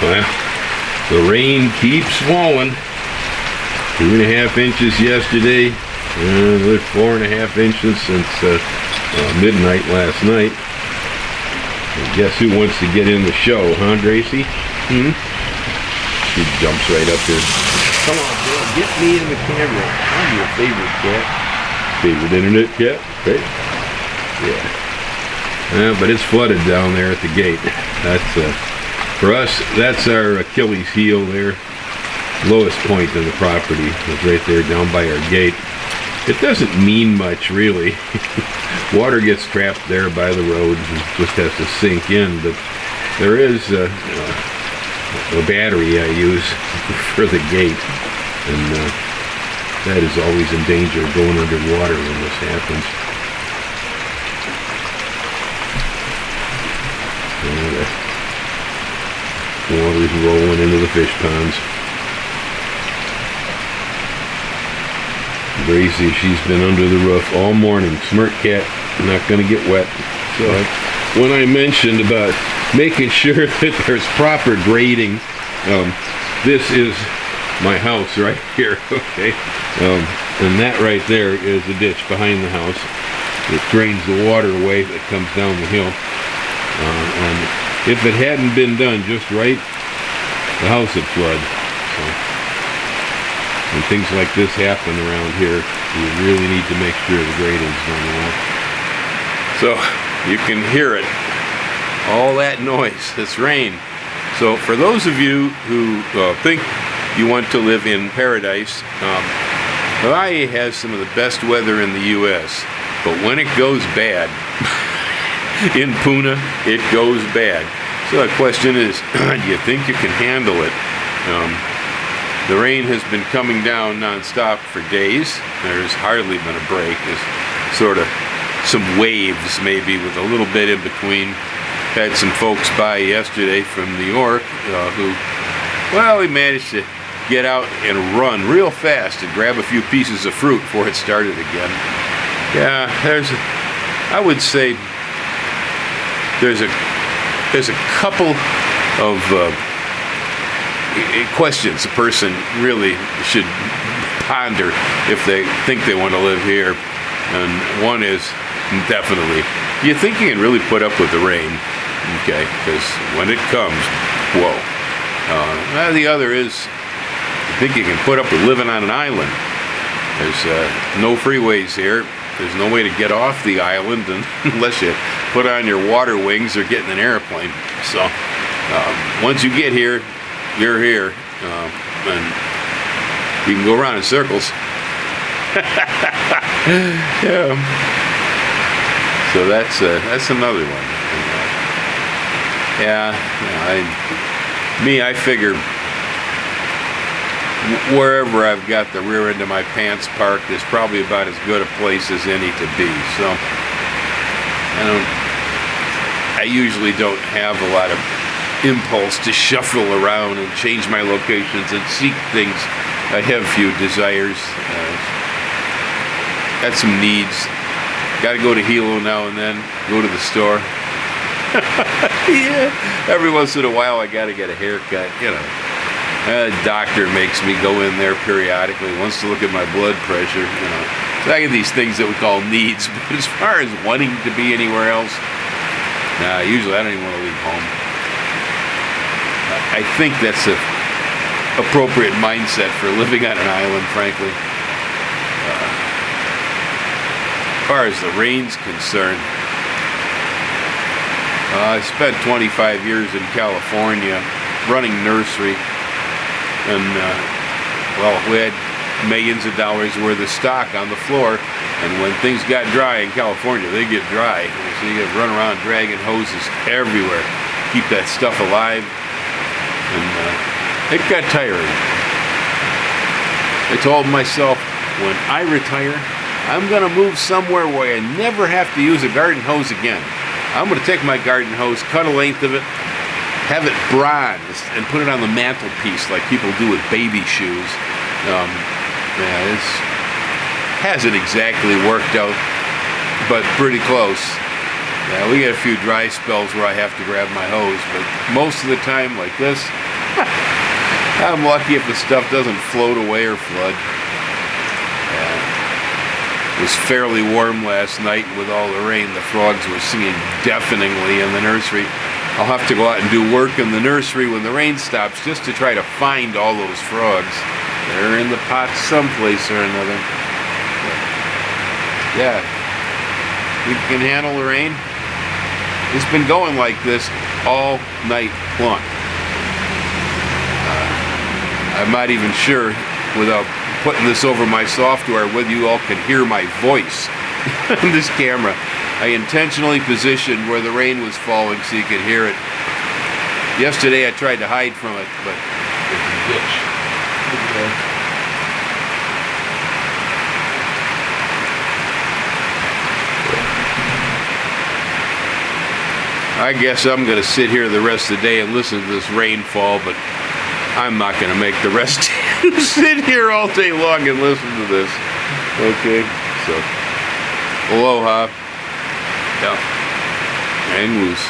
Well, the rain keeps falling. 2.5 inches yesterday. Another 4.5 inches since midnight last night. And guess who wants to get in the show, huh, Gracie? She jumps right up here. Come on, Bill, get me in the camera. I'm your favorite cat. Favorite internet cat, right? Yeah. But it's flooded down there at the gate. That's for us. That's our Achilles heel there. Lowest point in the property is right there down by our gate. It doesn't mean much, really. Water gets trapped there by the road and just has to sink in. But there is a battery I use for the gate, and that is always in danger of going underwater when this happens. The water's rolling into the fish ponds. Gracie, she's been under the roof all morning. Smart cat, not going to get wet. So when I mentioned about making sure that there's proper grading, this is my house right here, okay? And that right there is the ditch behind the house. It drains the water away that comes down the hill. And if it hadn't been done just right, the house would flood. So, when things like this happen around here, you really need to make sure the grading's done well. So you can hear it, all that noise, this rain. So for those of you who think you want to live in paradise, Hawaii has some of the best weather in the U.S., but when it goes bad, in Puna, it goes bad. So the question is, do you think you can handle it? The rain has been coming down non-stop for days. There's hardly been a break. There's sort of some waves maybe with a little bit in between. Had some folks by yesterday from New York who, well, we managed to get out and run real fast and grab a few pieces of fruit before it started again. Yeah, I would say there's a couple of questions a person really should ponder if they think they want to live here. And one is, definitely, do you think you can really put up with the rain? Okay, because when it comes, whoa. The other is, you think you can put up with living on an island? There's no freeways here. There's no way to get off the island unless you put on your water wings or get in an airplane. So once you get here, you're here, and you can go around in circles. Yeah. So that's another one. I figure wherever I've got the rear end of my pants parked is probably about as good a place as any to be. So I usually don't have a lot of impulse to shuffle around and change my locations and seek things. I have few desires. Got some needs. Got to go to Hilo now and then. Go to the store. Yeah. Every once in a while, I got to get a haircut. A doctor makes me go in there periodically. Wants to look at my blood pressure. So I get these things that we call needs. But as far as wanting to be anywhere else, usually I don't even want to leave home. I think that's an appropriate mindset for living on an island, frankly. As far as the rain's concerned, I spent 25 years in California running nursery, and we had millions of dollars worth of stock on the floor, and when things got dry in California, they get dry, so you got to run around dragging hoses everywhere, keep that stuff alive. And it got tiring. I told myself, when I retire, I'm going to move somewhere where I never have to use a garden hose again. I'm going to take my garden hose, cut a length of it, have it bronzed, and put it on the mantelpiece like people do with baby shoes. It hasn't exactly worked out, but pretty close. We get a few dry spells where I have to grab my hose, but most of the time, like this, I'm lucky if the stuff doesn't float away or flood. It was fairly warm last night, and with all the rain, the frogs were singing deafeningly in the nursery. I'll have to go out and do work in the nursery when the rain stops just to try to find all those frogs. They're in the pots someplace or another. Yeah. We can handle the rain. It's been going like this all night long. I'm not even sure, without putting this over my software, whether you all can hear my voice on this camera. I intentionally positioned where the rain was falling so you could hear it. Yesterday I tried to hide from it, but there's a ditch. I guess I'm going to sit here the rest of the day and listen to this rainfall, but I'm not going to make the rest of you sit here all day long and listen to this. Okay, so aloha. Yeah. Hang loose.